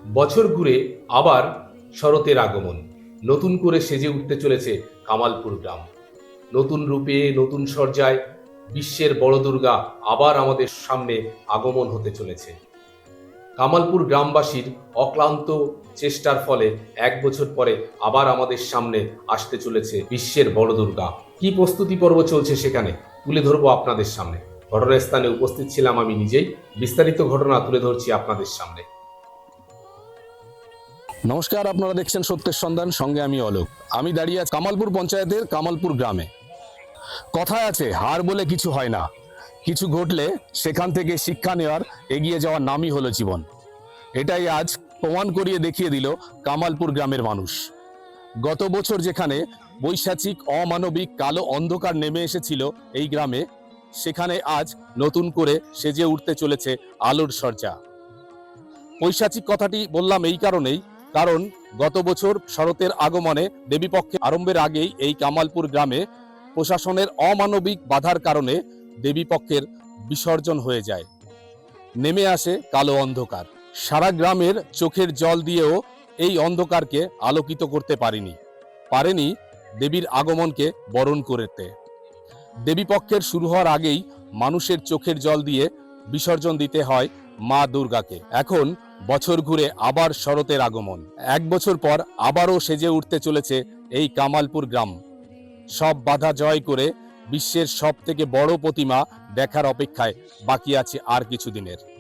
বছর ঘুরে আবার শরতের আগমন। নতুন করে সেজে উঠতে চলেছে কামালপুর গ্রাম। নতুন রূপে, নতুন সজ্জায় বিশ্বের বড় দুর্গা আবার আমাদের সামনে আগমন হতে চলেছে। কামালপুর গ্রামবাসীর অক্লান্ত চেষ্টার ফলে 1 বছর পরে আবার আমাদের সামনে আসতে চলেছে বিশ্বের বড় দুর্গা। কি প্রস্তুতি পর্ব চলছে সেখানে তুলে ধরবো আপনাদের সামনে। ঘটনাস্থানে উপস্থিত ছিলাম আমি নিজেই, বিস্তারিত ঘটনা তুলে ধরছি আপনাদের সামনে। নমস্কার, আপনারা দেখছেন সত্যের সন্ধান, সঙ্গে আমি অলোক। আমি দাঁড়িয়ে আছি কামালপুর পঞ্চায়েতের কামালপুর গ্রামে। কথায় আছে, হার বলে কিছু হয় না, কিছু ঘটলে সেখান থেকে শিক্ষা নেওয়ার, এগিয়ে যাওয়ার নামই হলো জীবন। এটাই আজ প্রমাণ করিয়ে দেখিয়ে দিল কামালপুর গ্রামের মানুষ। গত বছর যেখানে বৈশাচিক অমানবিক কালো অন্ধকার নেমে এসেছিল এই গ্রামে, সেখানে আজ নতুন করে সেজে উঠতে চলেছে আলোর সজ্জা। পৈশাচিক কথাটি বললাম এই কারণেই, কারণ গত বছর শরতের আগমনে দেবীপক্ষে আরম্ভের আগেই এই কামালপুর গ্রামে প্রশাসনের অমানবিক বাধার কারণে দেবীপক্ষের বিসর্জন হয়ে যায়। নেমে আসে কালো অন্ধকার। সারা গ্রামের চোখের জল দিয়েও এই অন্ধকারকে আলোকিত করতে পারেনি দেবীর আগমনকে বরণ করতে। দেবীপক্ষের শুরু হওয়ার আগেই মানুষের চোখের জল দিয়ে বিসর্জন দিতে হয় মা দুর্গাকে। এখন বছর ঘুরে আবার শরতের আগমন। 1 বছর পর আবারও সেজে উঠতে চলেছে এই কামালপুর গ্রাম। সব বাধা জয় করে বিশ্বের সব থেকে বড় প্রতিমা দেখার অপেক্ষায় বাকি আছে আর কিছুদিনের।